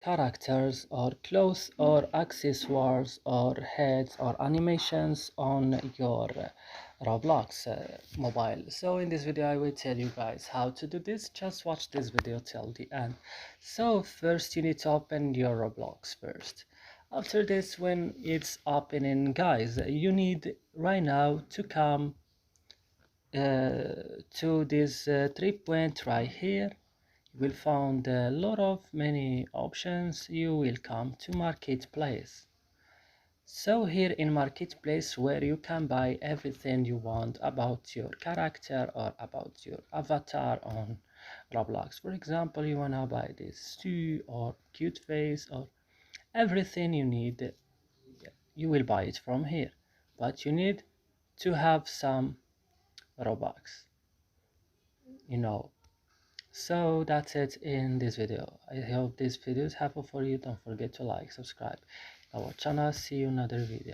characters or clothes or accessories or heads or animations on your Roblox mobile. So in this video I will tell you guys how to do this. Just watch this video till the end. So first you need to open your Roblox first. After this, when it's opening, guys, you need right now to come to this 3 point right here. You will find a lot of many options. You will come to marketplace. So here in marketplace, where you can buy everything you want about your character or about your avatar on Roblox. For example, you wanna buy this stew or cute face or everything you need, you will buy it from here. But you need to have some Robux, you know. So that's it in this video. I hope this video is helpful for you. Don't forget to like, subscribe our channel. See you in another video.